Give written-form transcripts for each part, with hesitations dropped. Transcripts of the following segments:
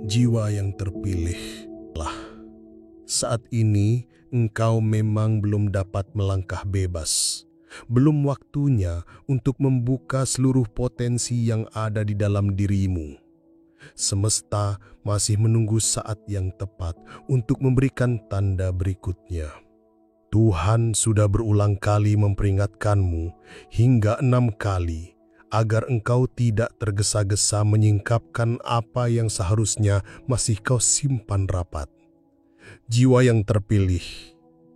Jiwa yang terpilih lah. Saat ini engkau memang belum dapat melangkah bebas. Belum waktunya untuk membuka seluruh potensi yang ada di dalam dirimu. Semesta masih menunggu saat yang tepat untuk memberikan tanda berikutnya. Tuhan sudah berulang kali memperingatkanmu hingga 6 kali agar engkau tidak tergesa-gesa menyingkapkan apa yang seharusnya masih kau simpan rapat. Jiwa yang terpilih,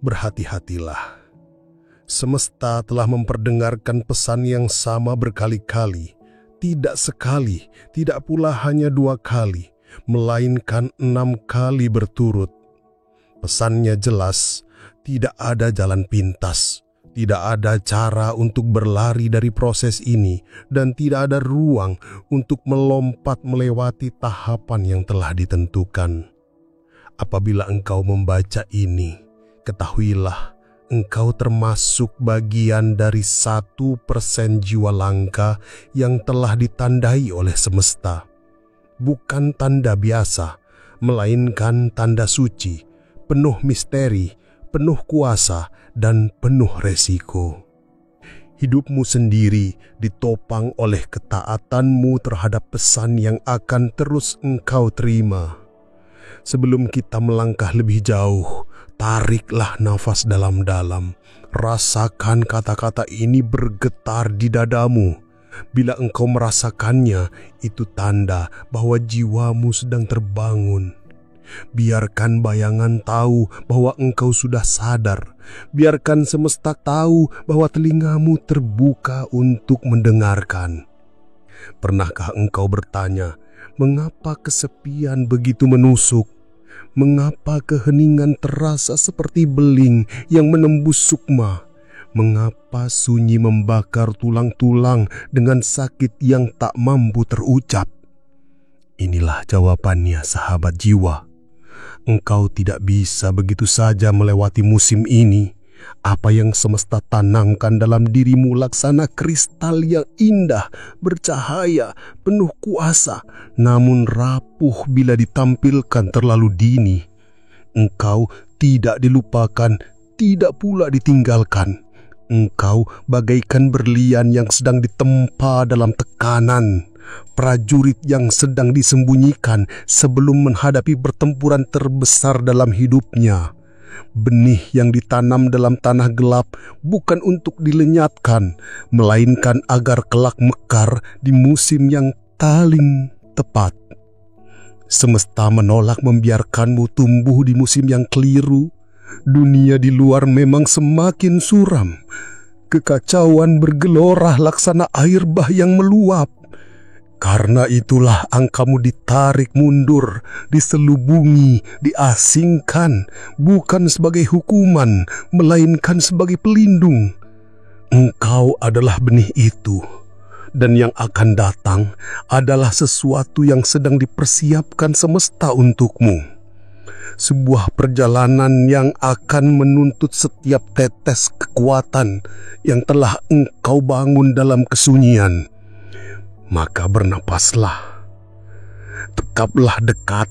berhati-hatilah. Semesta telah memperdengarkan pesan yang sama berkali-kali, tidak sekali, tidak pula hanya 2 kali, melainkan 6 kali berturut. Pesannya jelas, tidak ada jalan pintas, tidak ada cara untuk berlari dari proses ini, dan tidak ada ruang untuk melompat melewati tahapan yang telah ditentukan. Apabila engkau membaca ini, ketahuilah engkau termasuk bagian dari 1% jiwa langka yang telah ditandai oleh semesta. Bukan tanda biasa, melainkan tanda suci, penuh misteri, penuh kuasa, dan penuh resiko. Hidupmu sendiri ditopang oleh ketaatanmu terhadap pesan yang akan terus engkau terima. Sebelum kita melangkah lebih jauh, tariklah nafas dalam-dalam. Rasakan kata-kata ini bergetar di dadamu. Bila engkau merasakannya, itu tanda bahwa jiwamu sedang terbangun. Biarkan bayangan tahu bahwa engkau sudah sadar. Biarkan semesta tahu bahwa telingamu terbuka untuk mendengarkan. Pernahkah engkau bertanya, mengapa kesepian begitu menusuk? Mengapa keheningan terasa seperti beling yang menembus sukma? Mengapa sunyi membakar tulang-tulang dengan sakit yang tak mampu terucap? Inilah jawabannya, sahabat jiwa. Engkau tidak bisa begitu saja melewati musim ini. Apa yang semesta tanamkan dalam dirimu laksana kristal yang indah, bercahaya, penuh kuasa, namun rapuh bila ditampilkan terlalu dini. Engkau tidak dilupakan, tidak pula ditinggalkan. Engkau bagaikan berlian yang sedang ditempa dalam tekanan. Prajurit yang sedang disembunyikan sebelum menghadapi pertempuran terbesar dalam hidupnya. Benih yang ditanam dalam tanah gelap bukan untuk dilenyapkan, melainkan agar kelak mekar di musim yang paling tepat. Semesta menolak membiarkanmu tumbuh di musim yang keliru. Dunia di luar memang semakin suram. Kekacauan bergelora laksana air bah yang meluap. Karena itulah angkamu ditarik mundur, diselubungi, diasingkan, bukan sebagai hukuman, melainkan sebagai pelindung. Engkau adalah benih itu, dan yang akan datang adalah sesuatu yang sedang dipersiapkan semesta untukmu. Sebuah perjalanan yang akan menuntut setiap tetes kekuatan yang telah engkau bangun dalam kesunyian. Maka bernapaslah, tetaplah dekat,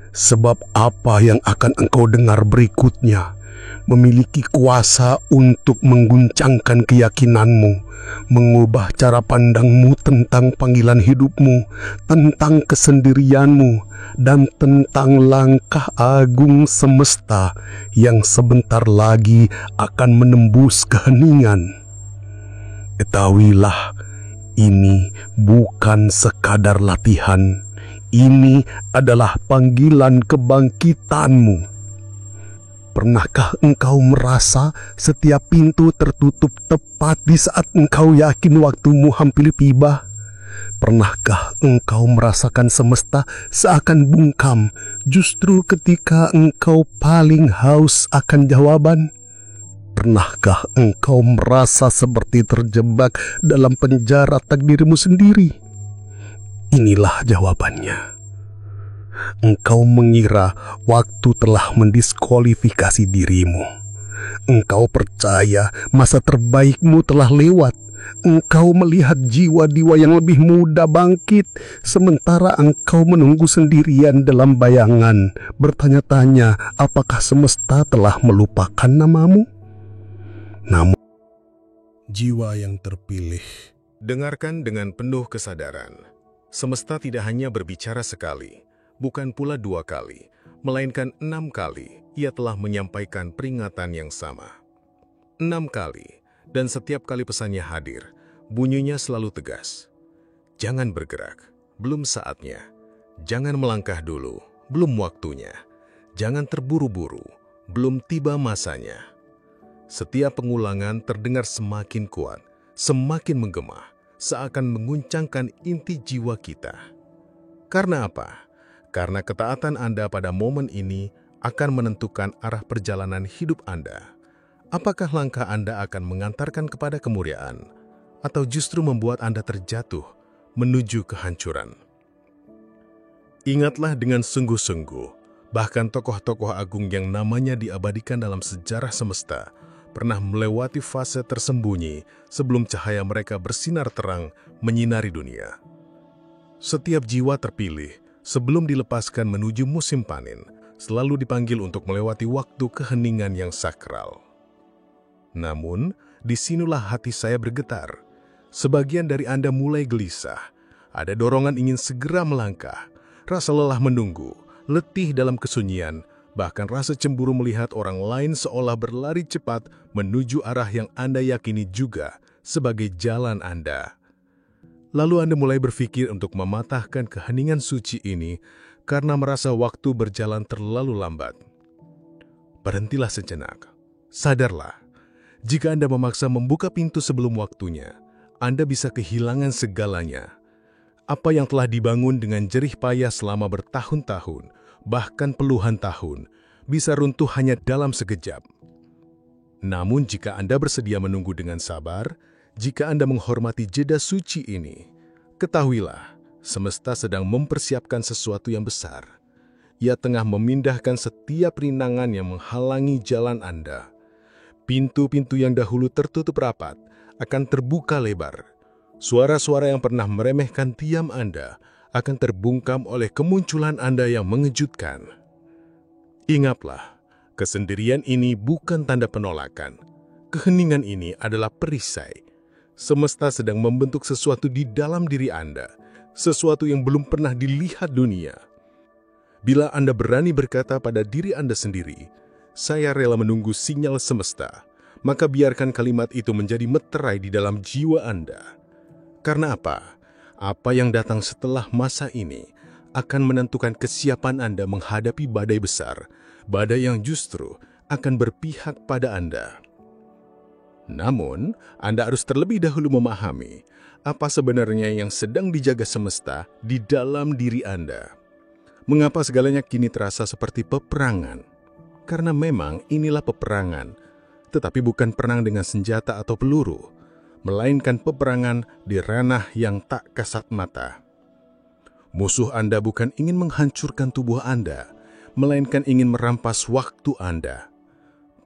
sebab apa yang akan engkau dengar berikutnya memiliki kuasa untuk mengguncangkan keyakinanmu, mengubah cara pandangmu tentang panggilan hidupmu, tentang kesendirianmu, dan tentang langkah agung semesta yang sebentar lagi akan menembus keheningan. Ketahuilah, ini bukan sekadar latihan. Ini adalah panggilan kebangkitanmu. Pernahkah engkau merasa setiap pintu tertutup tepat di saat engkau yakin waktumu hampir tiba? Pernahkah engkau merasakan semesta seakan bungkam justru ketika engkau paling haus akan jawaban? Pernahkah engkau merasa seperti terjebak dalam penjara takdirmu sendiri? Inilah jawabannya. Engkau mengira waktu telah mendiskualifikasi dirimu. Engkau percaya masa terbaikmu telah lewat. Engkau melihat jiwa-jiwa yang lebih muda bangkit, sementara engkau menunggu sendirian dalam bayangan, bertanya-tanya apakah semesta telah melupakan namamu? Namun, Jiwa yang terpilih. Dengarkan dengan penuh kesadaran. Semesta tidak hanya berbicara sekali, bukan pula 2 kali, melainkan 6 kali ia telah menyampaikan peringatan yang sama. 6 kali, dan setiap kali pesannya hadir, bunyinya selalu tegas. Jangan bergerak, belum saatnya. Jangan melangkah dulu, belum waktunya. Jangan terburu-buru, belum tiba masanya. Setiap pengulangan terdengar semakin kuat, semakin menggema, seakan menguncangkan inti jiwa kita. Karena apa? Karena ketaatan Anda pada momen ini akan menentukan arah perjalanan hidup Anda. Apakah langkah Anda akan mengantarkan kepada kemuliaan, atau justru membuat Anda terjatuh menuju kehancuran? Ingatlah dengan sungguh-sungguh, bahkan tokoh-tokoh agung yang namanya diabadikan dalam sejarah semesta pernah melewati fase tersembunyi sebelum cahaya mereka bersinar terang menyinari dunia. Setiap jiwa terpilih sebelum dilepaskan menuju musim panen selalu dipanggil untuk melewati waktu keheningan yang sakral. Namun, disinilah hati saya bergetar. Sebagian dari Anda mulai gelisah. Ada dorongan ingin segera melangkah, rasa lelah menunggu, letih dalam kesunyian, bahkan rasa cemburu melihat orang lain seolah berlari cepat menuju arah yang Anda yakini juga sebagai jalan Anda. Lalu Anda mulai berpikir untuk mematahkan keheningan suci ini karena merasa waktu berjalan terlalu lambat. Berhentilah sejenak. Sadarlah, jika Anda memaksa membuka pintu sebelum waktunya, Anda bisa kehilangan segalanya. Apa yang telah dibangun dengan jerih payah selama bertahun-tahun, bahkan puluhan tahun, bisa runtuh hanya dalam sekejap. Namun jika Anda bersedia menunggu dengan sabar, jika Anda menghormati jeda suci ini, ketahuilah, semesta sedang mempersiapkan sesuatu yang besar. Ia tengah memindahkan setiap rintangan yang menghalangi jalan Anda. Pintu-pintu yang dahulu tertutup rapat akan terbuka lebar. Suara-suara yang pernah meremehkan diam Anda akan terbungkam oleh kemunculan Anda yang mengejutkan. Ingatlah, kesendirian ini bukan tanda penolakan. Keheningan ini adalah perisai. Semesta sedang membentuk sesuatu di dalam diri Anda, sesuatu yang belum pernah dilihat dunia. Bila Anda berani berkata pada diri Anda sendiri, "Saya rela menunggu sinyal semesta," maka biarkan kalimat itu menjadi meterai di dalam jiwa Anda. Karena apa? Apa yang datang setelah masa ini akan menentukan kesiapan Anda menghadapi badai besar, badai yang justru akan berpihak pada Anda. Namun, Anda harus terlebih dahulu memahami apa sebenarnya yang sedang dijaga semesta di dalam diri Anda. Mengapa segalanya kini terasa seperti peperangan? Karena memang inilah peperangan, tetapi bukan perang dengan senjata atau peluru, melainkan peperangan di ranah yang tak kasat mata. Musuh Anda bukan ingin menghancurkan tubuh Anda, melainkan ingin merampas waktu Anda.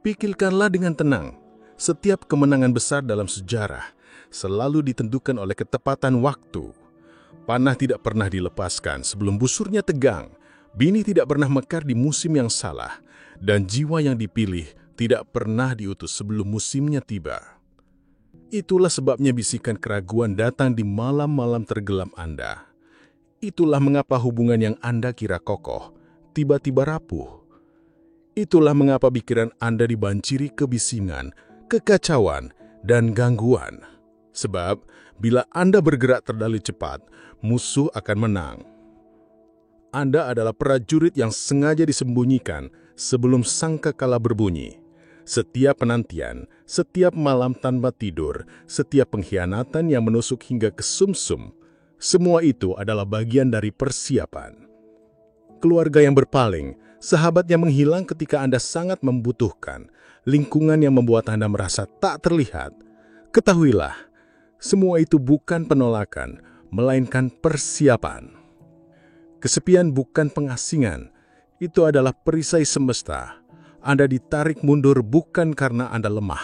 Pikirkanlah dengan tenang, setiap kemenangan besar dalam sejarah selalu ditentukan oleh ketepatan waktu. Panah tidak pernah dilepaskan sebelum busurnya tegang, bini tidak pernah mekar di musim yang salah, dan jiwa yang dipilih tidak pernah diutus sebelum musimnya tiba. Itulah sebabnya bisikan keraguan datang di malam-malam tergelam Anda. Itulah mengapa hubungan yang Anda kira kokoh tiba-tiba rapuh. Itulah mengapa pikiran Anda dibanjiri kebisingan, kekacauan, dan gangguan. Sebab bila Anda bergerak terlalu cepat, musuh akan menang. Anda adalah prajurit yang sengaja disembunyikan sebelum sangkakala berbunyi. Setiap penantian, setiap malam tanpa tidur, setiap pengkhianatan yang menusuk hingga ke sumsum, semua itu adalah bagian dari persiapan. Keluarga yang berpaling, sahabat yang menghilang ketika Anda sangat membutuhkan, lingkungan yang membuat Anda merasa tak terlihat. Ketahuilah, semua itu bukan penolakan, melainkan persiapan. Kesepian bukan pengasingan, itu adalah perisai semesta. Anda ditarik mundur bukan karena Anda lemah,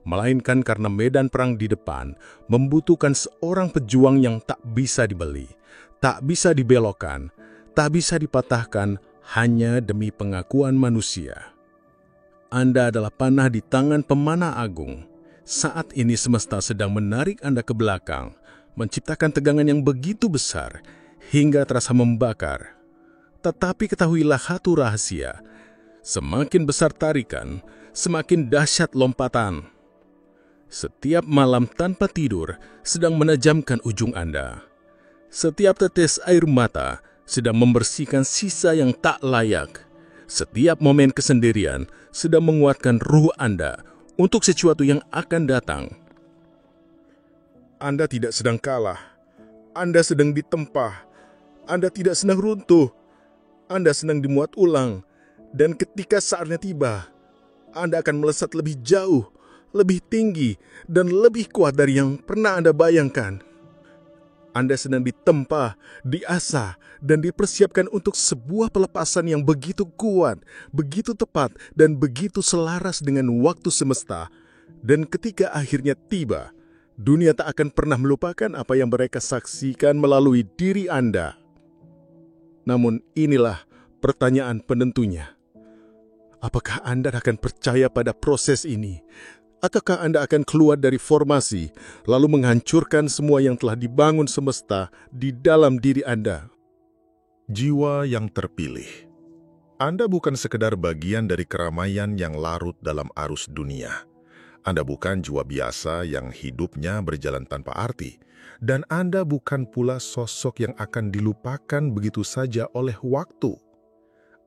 melainkan karena medan perang di depan membutuhkan seorang pejuang yang tak bisa dibeli, tak bisa dibelokkan, tak bisa dipatahkan hanya demi pengakuan manusia. Anda adalah panah di tangan pemanah agung. Saat ini semesta sedang menarik Anda ke belakang, menciptakan tegangan yang begitu besar hingga terasa membakar. Tetapi ketahuilah satu rahasia, semakin besar tarikan, semakin dahsyat lompatan. Setiap malam tanpa tidur sedang menajamkan ujung Anda. Setiap tetes air mata sedang membersihkan sisa yang tak layak. Setiap momen kesendirian sedang menguatkan ruh Anda untuk sesuatu yang akan datang. Anda tidak sedang kalah. Anda sedang ditempa. Anda tidak sedang runtuh. Anda sedang dimuat ulang. Dan ketika saatnya tiba, Anda akan melesat lebih jauh, lebih tinggi, dan lebih kuat dari yang pernah Anda bayangkan. Anda sedang ditempa, diasah, dan dipersiapkan untuk sebuah pelepasan yang begitu kuat, begitu tepat, dan begitu selaras dengan waktu semesta. Dan ketika akhirnya tiba, dunia tak akan pernah melupakan apa yang mereka saksikan melalui diri Anda. Namun inilah pertanyaan penentunya. Apakah Anda akan percaya pada proses ini? Ataukah Anda akan keluar dari formasi, lalu menghancurkan semua yang telah dibangun semesta di dalam diri Anda? Jiwa yang terpilih. Anda bukan sekedar bagian dari keramaian yang larut dalam arus dunia. Anda bukan jiwa biasa yang hidupnya berjalan tanpa arti. Dan Anda bukan pula sosok yang akan dilupakan begitu saja oleh waktu.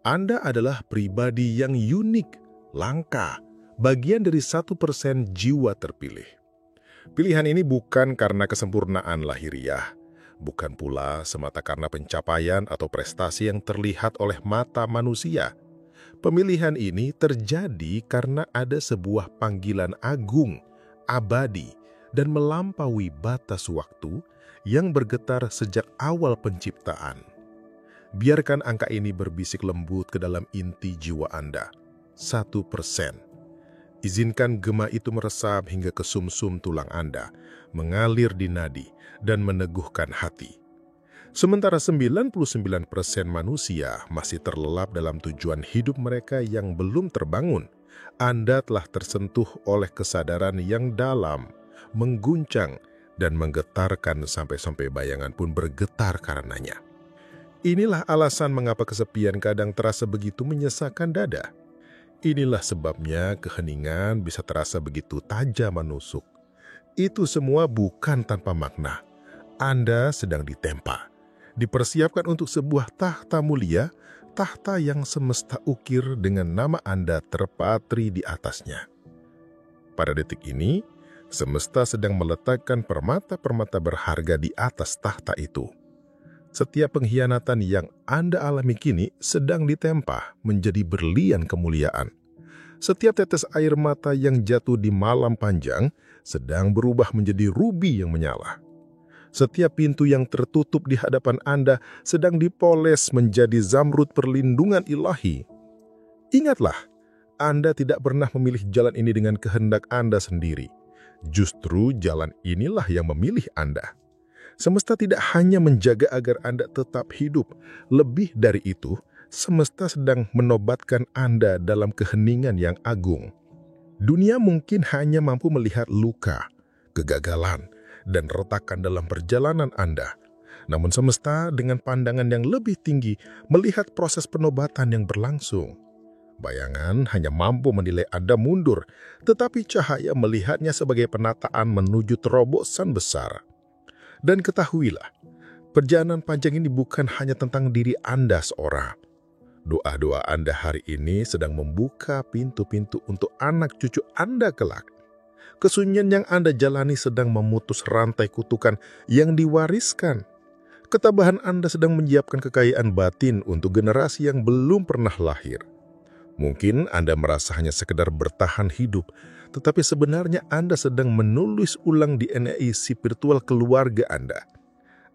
Anda adalah pribadi yang unik, langka, bagian dari 1% jiwa terpilih. Pilihan ini bukan karena kesempurnaan lahiriah, bukan pula semata karena pencapaian atau prestasi yang terlihat oleh mata manusia. Pemilihan ini terjadi karena ada sebuah panggilan agung, abadi, dan melampaui batas waktu yang bergetar sejak awal penciptaan. Biarkan angka ini berbisik lembut ke dalam inti jiwa Anda, 1%. Izinkan gema itu meresap hingga ke sumsum tulang Anda, mengalir di nadi, dan meneguhkan hati. Sementara 99% manusia masih terlelap dalam tujuan hidup mereka yang belum terbangun, Anda telah tersentuh oleh kesadaran yang dalam, mengguncang, dan menggetarkan sampai-sampai bayangan pun bergetar karenanya. Inilah alasan mengapa kesepian kadang terasa begitu menyesakkan dada. Inilah sebabnya keheningan bisa terasa begitu tajam menusuk. Itu semua bukan tanpa makna. Anda sedang ditempa, dipersiapkan untuk sebuah tahta mulia, tahta yang semesta ukir dengan nama Anda terpatri di atasnya. Pada detik ini, semesta sedang meletakkan permata-permata berharga di atas tahta itu. Setiap pengkhianatan yang Anda alami kini sedang ditempa menjadi berlian kemuliaan. Setiap tetes air mata yang jatuh di malam panjang sedang berubah menjadi rubi yang menyala. Setiap pintu yang tertutup di hadapan Anda sedang dipoles menjadi zamrud perlindungan ilahi. Ingatlah, Anda tidak pernah memilih jalan ini dengan kehendak Anda sendiri. Justru jalan inilah yang memilih Anda. Semesta tidak hanya menjaga agar Anda tetap hidup. Lebih dari itu, semesta sedang menobatkan Anda dalam keheningan yang agung. Dunia mungkin hanya mampu melihat luka, kegagalan, dan retakan dalam perjalanan Anda. Namun semesta dengan pandangan yang lebih tinggi melihat proses penobatan yang berlangsung. Bayangan hanya mampu menilai Anda mundur, tetapi cahaya melihatnya sebagai penataan menuju terobosan besar. Dan ketahuilah, perjalanan panjang ini bukan hanya tentang diri Anda seorang. Doa-doa Anda hari ini sedang membuka pintu-pintu untuk anak cucu Anda kelak. Kesunyian yang Anda jalani sedang memutus rantai kutukan yang diwariskan. Ketabahan Anda sedang menyiapkan kekayaan batin untuk generasi yang belum pernah lahir. Mungkin Anda merasa hanya sekedar bertahan hidup, tetapi sebenarnya Anda sedang menulis ulang DNA spiritual keluarga Anda.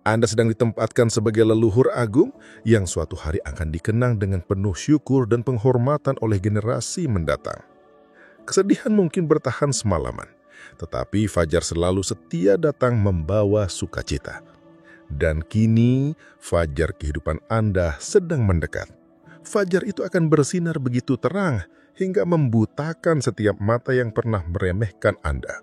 Anda sedang ditempatkan sebagai leluhur agung yang suatu hari akan dikenang dengan penuh syukur dan penghormatan oleh generasi mendatang. Kesedihan mungkin bertahan semalaman, tetapi fajar selalu setia datang membawa sukacita. Dan kini, fajar kehidupan Anda sedang mendekat. Fajar itu akan bersinar begitu terang hingga membutakan setiap mata yang pernah meremehkan Anda.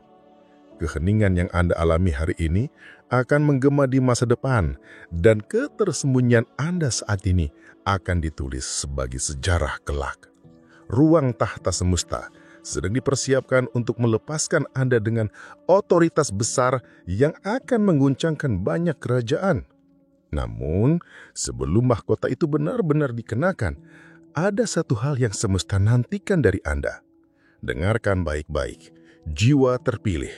Keheningan yang Anda alami hari ini akan menggema di masa depan, dan ketersembunyian Anda saat ini akan ditulis sebagai sejarah kelak. Ruang tahta semesta sedang dipersiapkan untuk melepaskan Anda dengan otoritas besar yang akan mengguncangkan banyak kerajaan. Namun, sebelum mahkota itu benar-benar dikenakan, ada satu hal yang semesta nantikan dari Anda. Dengarkan baik-baik, jiwa terpilih.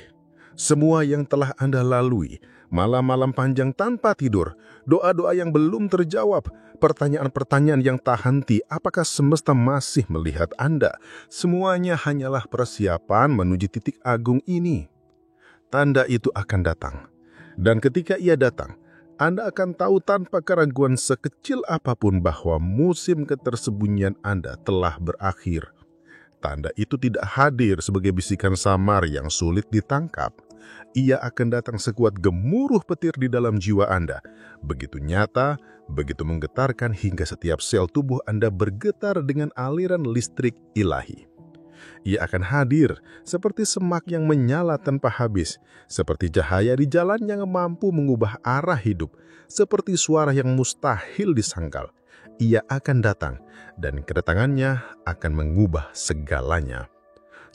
Semua yang telah Anda lalui, malam-malam panjang tanpa tidur, doa-doa yang belum terjawab, pertanyaan-pertanyaan yang tak henti, apakah semesta masih melihat Anda? Semuanya hanyalah persiapan menuju titik agung ini. Tanda itu akan datang. Dan ketika ia datang, Anda akan tahu tanpa keraguan sekecil apapun bahwa musim ketersembunyian Anda telah berakhir. Tanda itu tidak hadir sebagai bisikan samar yang sulit ditangkap. Ia akan datang sekuat gemuruh petir di dalam jiwa Anda. Begitu nyata, begitu menggetarkan hingga setiap sel tubuh Anda bergetar dengan aliran listrik ilahi. Ia akan hadir seperti semak yang menyala tanpa habis, seperti cahaya di jalan yang mampu mengubah arah hidup, seperti suara yang mustahil disangkal. Ia akan datang, dan kedatangannya akan mengubah segalanya.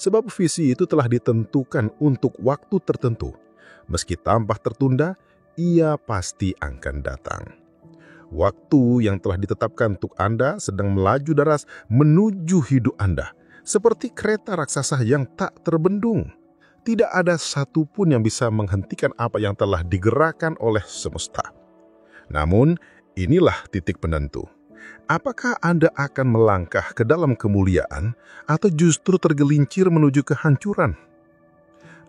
Sebab visi itu telah ditentukan untuk waktu tertentu. Meski tampak tertunda, ia pasti akan datang. Waktu yang telah ditetapkan untuk Anda sedang melaju deras menuju hidup Anda, seperti kereta raksasa yang tak terbendung. Tidak ada satupun yang bisa menghentikan apa yang telah digerakkan oleh semesta. Namun, inilah titik penentu. Apakah Anda akan melangkah ke dalam kemuliaan atau justru tergelincir menuju kehancuran?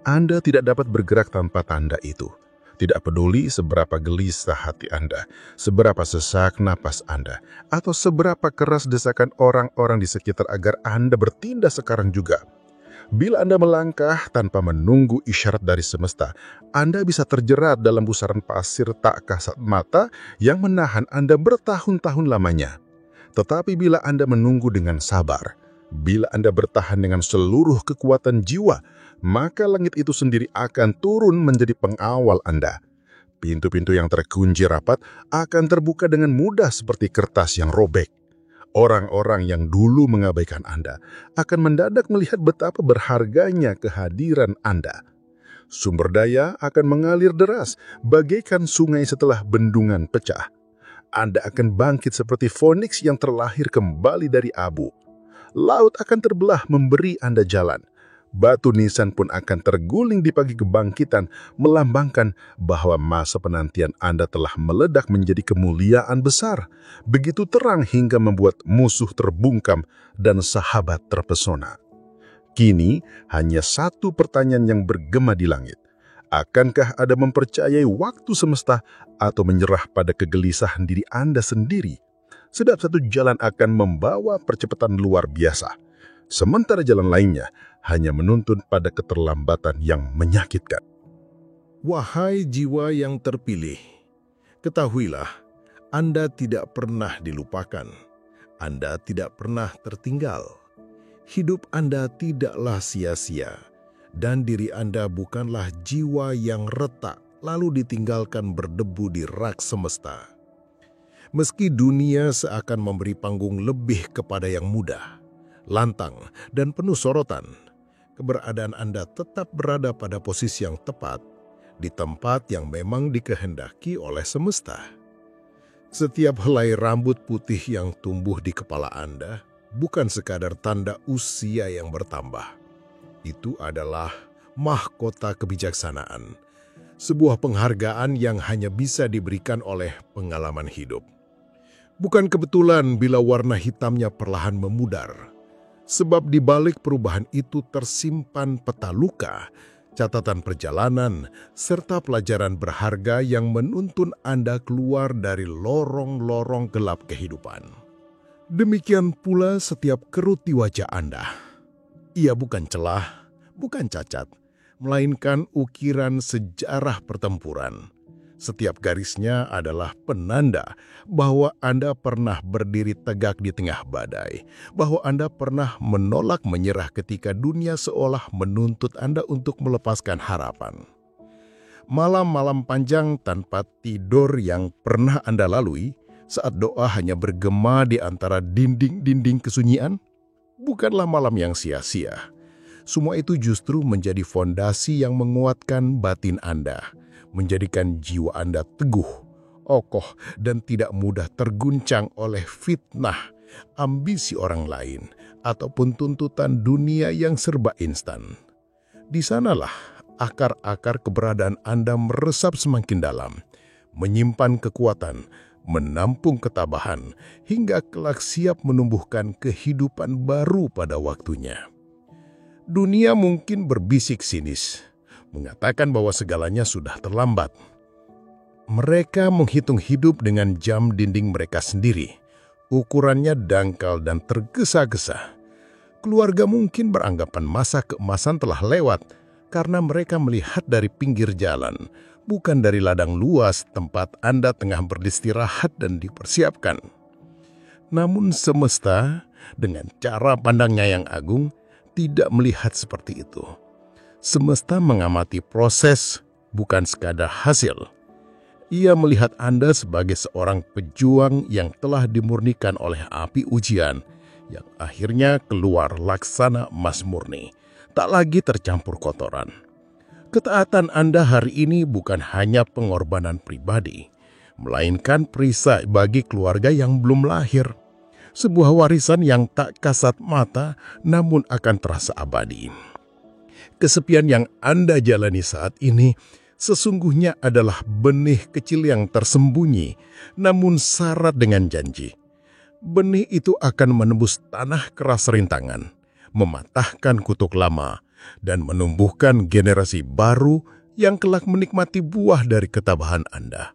Anda tidak dapat bergerak tanpa tanda itu. Tidak peduli seberapa gelisah hati Anda, seberapa sesak napas Anda, atau seberapa keras desakan orang-orang di sekitar agar Anda bertindak sekarang juga. Bila Anda melangkah tanpa menunggu isyarat dari semesta, Anda bisa terjerat dalam pusaran pasir tak kasat mata yang menahan Anda bertahun-tahun lamanya. Tetapi bila Anda menunggu dengan sabar, bila Anda bertahan dengan seluruh kekuatan jiwa, maka langit itu sendiri akan turun menjadi pengawal Anda. Pintu-pintu yang terkunci rapat akan terbuka dengan mudah seperti kertas yang robek. Orang-orang yang dulu mengabaikan Anda akan mendadak melihat betapa berharganya kehadiran Anda. Sumber daya akan mengalir deras, bagaikan sungai setelah bendungan pecah. Anda akan bangkit seperti Foniks yang terlahir kembali dari abu. Laut akan terbelah memberi Anda jalan. Batu nisan pun akan terguling di pagi kebangkitan, melambangkan bahwa masa penantian Anda telah meledak menjadi kemuliaan besar, begitu terang hingga membuat musuh terbungkam dan sahabat terpesona. Kini, hanya satu pertanyaan yang bergema di langit. Akankah Anda mempercayai waktu semesta atau menyerah pada kegelisahan diri Anda sendiri? Sebab satu jalan akan membawa percepatan luar biasa, sementara jalan lainnya hanya menuntun pada keterlambatan yang menyakitkan. Wahai jiwa yang terpilih, ketahuilah, Anda tidak pernah dilupakan. Anda tidak pernah tertinggal. Hidup Anda tidaklah sia-sia, dan diri Anda bukanlah jiwa yang retak lalu ditinggalkan berdebu di rak semesta. Meski dunia seakan memberi panggung lebih kepada yang muda, lantang, dan penuh sorotan, keberadaan Anda tetap berada pada posisi yang tepat, di tempat yang memang dikehendaki oleh semesta. Setiap helai rambut putih yang tumbuh di kepala Anda bukan sekadar tanda usia yang bertambah. Itu adalah mahkota kebijaksanaan, sebuah penghargaan yang hanya bisa diberikan oleh pengalaman hidup. Bukan kebetulan bila warna hitamnya perlahan memudar, sebab di balik perubahan itu tersimpan peta luka, catatan perjalanan, serta pelajaran berharga yang menuntun Anda keluar dari lorong-lorong gelap kehidupan. Demikian pula setiap kerut di wajah Anda. Ia bukan celah, bukan cacat, melainkan ukiran sejarah pertempuran. Setiap garisnya adalah penanda bahwa Anda pernah berdiri tegak di tengah badai, bahwa Anda pernah menolak menyerah ketika dunia seolah menuntut Anda untuk melepaskan harapan. Malam-malam panjang tanpa tidur yang pernah Anda lalui, saat doa hanya bergema di antara dinding-dinding kesunyian, bukanlah malam yang sia-sia. Semua itu justru menjadi fondasi yang menguatkan batin Anda, menjadikan jiwa Anda teguh, kokoh, dan tidak mudah terguncang oleh fitnah, ambisi orang lain, ataupun tuntutan dunia yang serba instan. Di sanalah akar-akar keberadaan Anda meresap semakin dalam, menyimpan kekuatan, menampung ketabahan, hingga kelak siap menumbuhkan kehidupan baru pada waktunya. Dunia mungkin berbisik sinis, mengatakan bahwa segalanya sudah terlambat. Mereka menghitung hidup dengan jam dinding mereka sendiri. Ukurannya dangkal dan tergesa-gesa. Keluarga mungkin beranggapan masa keemasan telah lewat karena mereka melihat dari pinggir jalan, bukan dari ladang luas tempat Anda tengah beristirahat dan dipersiapkan. Namun semesta, dengan cara pandangnya yang agung, tidak melihat seperti itu. Semesta mengamati proses, bukan sekadar hasil. Ia melihat Anda sebagai seorang pejuang yang telah dimurnikan oleh api ujian, yang akhirnya keluar laksana emas murni, tak lagi tercampur kotoran. Ketaatan Anda hari ini bukan hanya pengorbanan pribadi, melainkan perisai bagi keluarga yang belum lahir. Sebuah warisan yang tak kasat mata, namun akan terasa abadi. Kesepian yang Anda jalani saat ini sesungguhnya adalah benih kecil yang tersembunyi, namun syarat dengan janji. Benih itu akan menembus tanah keras rintangan, mematahkan kutuk lama, dan menumbuhkan generasi baru yang kelak menikmati buah dari ketabahan Anda.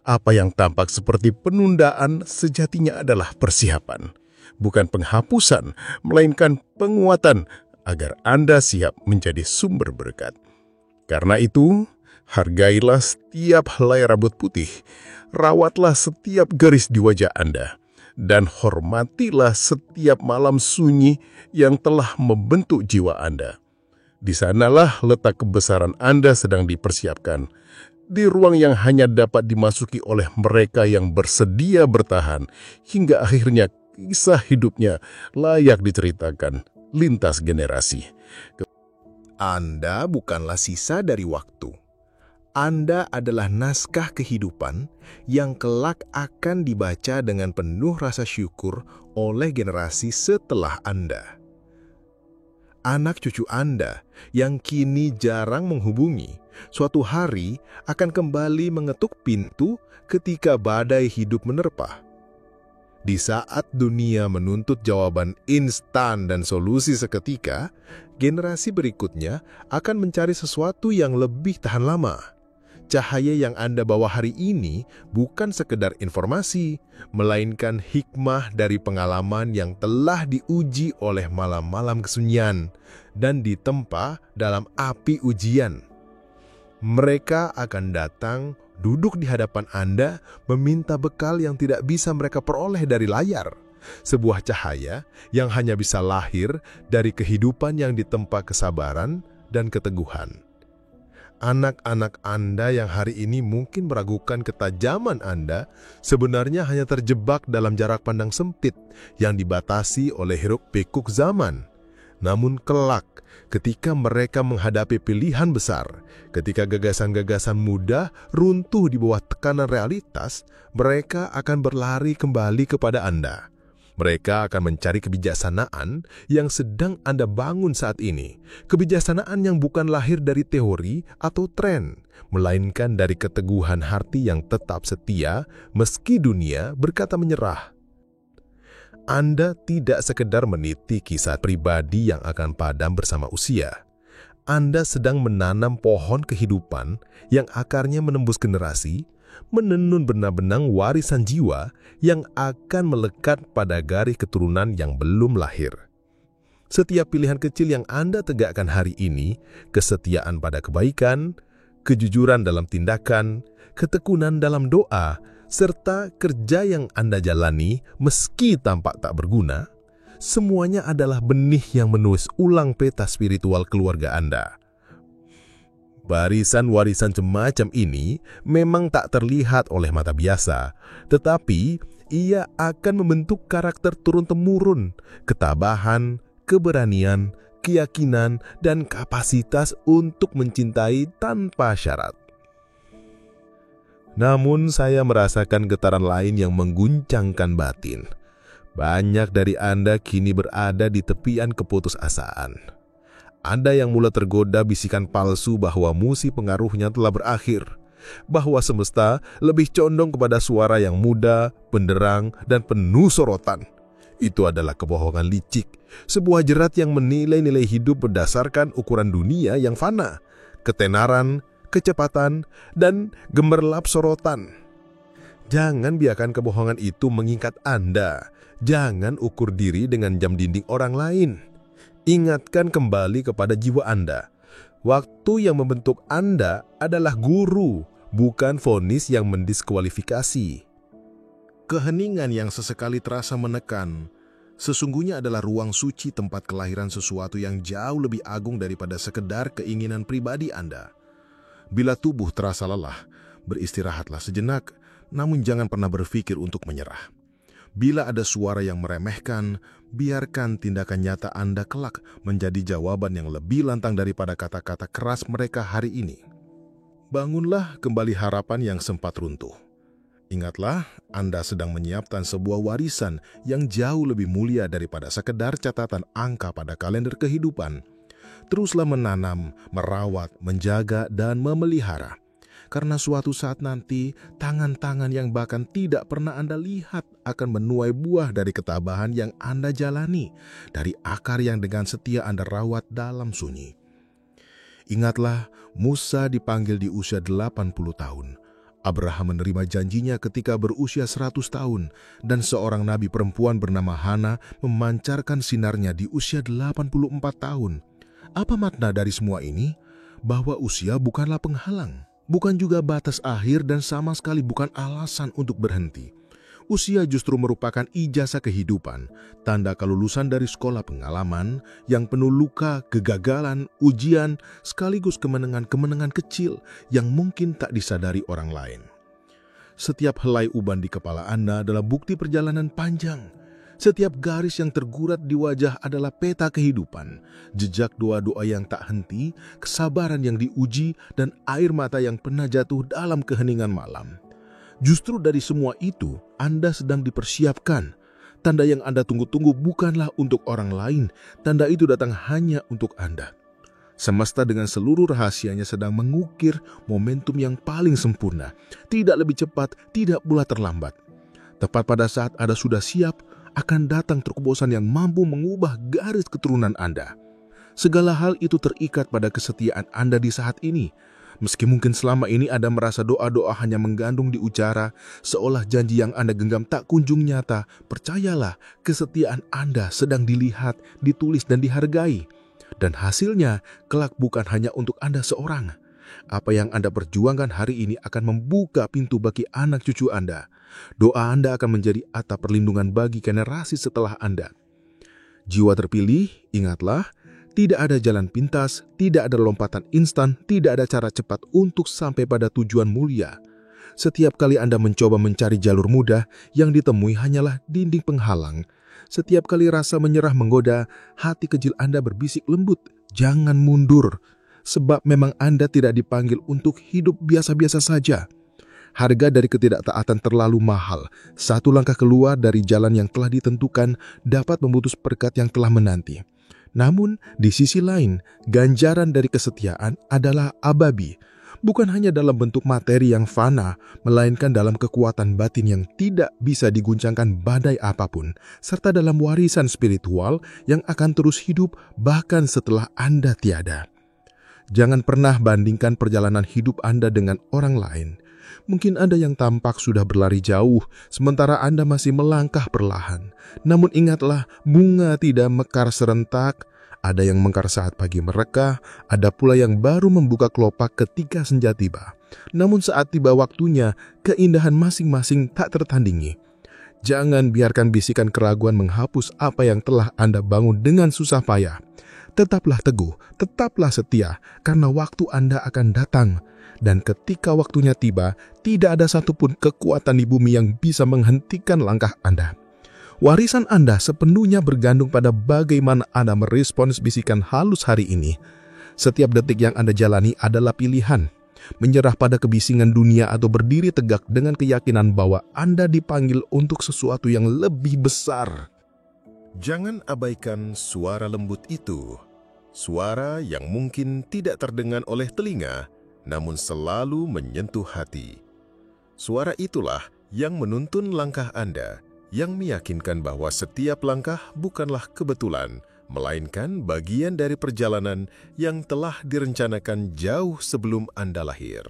Apa yang tampak seperti penundaan sejatinya adalah persiapan, bukan penghapusan, melainkan penguatan agar Anda siap menjadi sumber berkat. Karena itu, hargailah setiap helai rambut putih, rawatlah setiap garis di wajah Anda, dan hormatilah setiap malam sunyi yang telah membentuk jiwa Anda. Di sanalah letak kebesaran Anda sedang dipersiapkan, di ruang yang hanya dapat dimasuki oleh mereka yang bersedia bertahan, hingga akhirnya kisah hidupnya layak diceritakan lintas generasi. Anda bukanlah sisa dari waktu. Anda adalah naskah kehidupan yang kelak akan dibaca dengan penuh rasa syukur oleh generasi setelah Anda. Anak cucu Anda yang kini jarang menghubungi, suatu hari akan kembali mengetuk pintu ketika badai hidup menerpa. Di saat dunia menuntut jawaban instan dan solusi seketika, generasi berikutnya akan mencari sesuatu yang lebih tahan lama. Cahaya yang Anda bawa hari ini bukan sekedar informasi, melainkan hikmah dari pengalaman yang telah diuji oleh malam-malam kesunyian dan ditempa dalam api ujian. Mereka akan datang, duduk di hadapan Anda, meminta bekal yang tidak bisa mereka peroleh dari layar. Sebuah cahaya yang hanya bisa lahir dari kehidupan yang ditempa kesabaran dan keteguhan. Anak-anak Anda yang hari ini mungkin meragukan ketajaman Anda, sebenarnya hanya terjebak dalam jarak pandang sempit yang dibatasi oleh hiruk-pikuk zaman. Namun kelak, ketika mereka menghadapi pilihan besar, ketika gagasan-gagasan muda runtuh di bawah tekanan realitas, mereka akan berlari kembali kepada Anda. Mereka akan mencari kebijaksanaan yang sedang Anda bangun saat ini. Kebijaksanaan yang bukan lahir dari teori atau tren, melainkan dari keteguhan hati yang tetap setia meski dunia berkata menyerah. Anda tidak sekedar meniti kisah pribadi yang akan padam bersama usia. Anda sedang menanam pohon kehidupan yang akarnya menembus generasi, menenun benang-benang warisan jiwa yang akan melekat pada garis keturunan yang belum lahir. Setiap pilihan kecil yang Anda tegakkan hari ini, kesetiaan pada kebaikan, kejujuran dalam tindakan, ketekunan dalam doa, serta kerja yang Anda jalani meski tampak tak berguna, semuanya adalah benih yang menulis ulang peta spiritual keluarga Anda. Warisan-warisan semacam ini memang tak terlihat oleh mata biasa, tetapi ia akan membentuk karakter turun-temurun, ketabahan, keberanian, keyakinan, dan kapasitas untuk mencintai tanpa syarat. Namun saya merasakan getaran lain yang mengguncangkan batin. Banyak dari Anda kini berada di tepian keputusasaan. Anda yang mulai tergoda bisikan palsu bahwa musim pengaruhnya telah berakhir, bahwa semesta lebih condong kepada suara yang muda, penderang, dan penuh sorotan. Itu adalah kebohongan licik, sebuah jerat yang menilai nilai hidup berdasarkan ukuran dunia yang fana, ketenaran, kecepatan, dan gemerlap sorotan. Jangan biarkan kebohongan itu mengikat Anda. Jangan ukur diri dengan jam dinding orang lain. Ingatkan kembali kepada jiwa Anda. Waktu yang membentuk Anda adalah guru, bukan vonis yang mendiskualifikasi. Keheningan yang sesekali terasa menekan, sesungguhnya adalah ruang suci tempat kelahiran sesuatu yang jauh lebih agung daripada sekedar keinginan pribadi Anda. Bila tubuh terasa lelah, beristirahatlah sejenak, namun jangan pernah berpikir untuk menyerah. Bila ada suara yang meremehkan, biarkan tindakan nyata Anda kelak menjadi jawaban yang lebih lantang daripada kata-kata keras mereka hari ini. Bangunlah kembali harapan yang sempat runtuh. Ingatlah, Anda sedang menyiapkan sebuah warisan yang jauh lebih mulia daripada sekedar catatan angka pada kalender kehidupan. Teruslah menanam, merawat, menjaga, dan memelihara. Karena suatu saat nanti, tangan-tangan yang bahkan tidak pernah Anda lihat akan menuai buah dari ketabahan yang Anda jalani, dari akar yang dengan setia Anda rawat dalam sunyi. Ingatlah, Musa dipanggil di usia 80 tahun. Abraham menerima janjinya ketika berusia 100 tahun, dan seorang nabi perempuan bernama Hana memancarkan sinarnya di usia 84 tahun. Apa makna dari semua ini? Bahwa usia bukanlah penghalang, bukan juga batas akhir, dan sama sekali bukan alasan untuk berhenti. Usia justru merupakan ijazah kehidupan, tanda kelulusan dari sekolah pengalaman yang penuh luka, kegagalan, ujian, sekaligus kemenangan-kemenangan kecil yang mungkin tak disadari orang lain. Setiap helai uban di kepala Anda adalah bukti perjalanan panjang. Setiap garis yang tergurat di wajah adalah peta kehidupan, jejak doa-doa yang tak henti, kesabaran yang diuji, dan air mata yang pernah jatuh dalam keheningan malam. Justru dari semua itu, Anda sedang dipersiapkan. Tanda yang Anda tunggu-tunggu bukanlah untuk orang lain, tanda itu datang hanya untuk Anda. Semesta dengan seluruh rahasianya sedang mengukir momentum yang paling sempurna, tidak lebih cepat, tidak pula terlambat. Tepat pada saat Anda sudah siap, akan datang terobosan yang mampu mengubah garis keturunan Anda. Segala hal itu terikat pada kesetiaan Anda di saat ini. Meski mungkin selama ini Anda merasa doa-doa hanya menggandung di ucara, seolah janji yang Anda genggam tak kunjung nyata, percayalah, kesetiaan Anda sedang dilihat, ditulis, dan dihargai. Dan hasilnya, kelak bukan hanya untuk Anda seorang. Apa yang Anda perjuangkan hari ini akan membuka pintu bagi anak cucu Anda. Doa Anda akan menjadi atap perlindungan bagi generasi setelah Anda. Jiwa terpilih, ingatlah, tidak ada jalan pintas, tidak ada lompatan instan, tidak ada cara cepat untuk sampai pada tujuan mulia. Setiap kali Anda mencoba mencari jalur mudah, yang ditemui hanyalah dinding penghalang. Setiap kali rasa menyerah menggoda, hati kecil Anda berbisik lembut, jangan mundur. Sebab memang Anda tidak dipanggil untuk hidup biasa-biasa saja. Harga dari ketidaktaatan terlalu mahal. Satu langkah keluar dari jalan yang telah ditentukan dapat memutus berkat yang telah menanti. Namun, di sisi lain, ganjaran dari kesetiaan adalah abadi. Bukan hanya dalam bentuk materi yang fana, melainkan dalam kekuatan batin yang tidak bisa diguncangkan badai apapun, serta dalam warisan spiritual yang akan terus hidup bahkan setelah Anda tiada. Jangan pernah bandingkan perjalanan hidup Anda dengan orang lain. Mungkin Anda yang tampak sudah berlari jauh, sementara Anda masih melangkah perlahan. Namun ingatlah, bunga tidak mekar serentak. Ada yang mekar saat pagi mereka, ada pula yang baru membuka kelopak ketika senja tiba. Namun saat tiba waktunya, keindahan masing-masing tak tertandingi. Jangan biarkan bisikan keraguan menghapus apa yang telah Anda bangun dengan susah payah. Tetaplah teguh, tetaplah setia, karena waktu Anda akan datang. Dan ketika waktunya tiba, tidak ada satupun kekuatan di bumi yang bisa menghentikan langkah Anda. Warisan Anda sepenuhnya bergantung pada bagaimana Anda merespons bisikan halus hari ini. Setiap detik yang Anda jalani adalah pilihan. Menyerah pada kebisingan dunia atau berdiri tegak dengan keyakinan bahwa Anda dipanggil untuk sesuatu yang lebih besar. Jangan abaikan suara lembut itu. Suara yang mungkin tidak terdengar oleh telinga, namun selalu menyentuh hati. Suara itulah yang menuntun langkah Anda, yang meyakinkan bahwa setiap langkah bukanlah kebetulan, melainkan bagian dari perjalanan yang telah direncanakan jauh sebelum Anda lahir.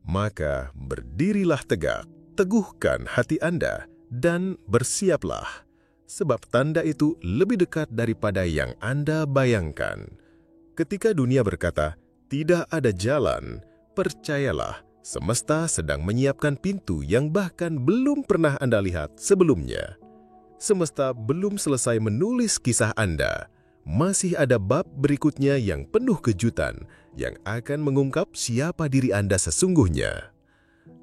Maka berdirilah tegak, teguhkan hati Anda, dan bersiaplah, sebab tanda itu lebih dekat daripada yang Anda bayangkan. Ketika dunia berkata, tidak ada jalan, percayalah, semesta sedang menyiapkan pintu yang bahkan belum pernah Anda lihat sebelumnya. Semesta belum selesai menulis kisah Anda. Masih ada bab berikutnya yang penuh kejutan, yang akan mengungkap siapa diri Anda sesungguhnya.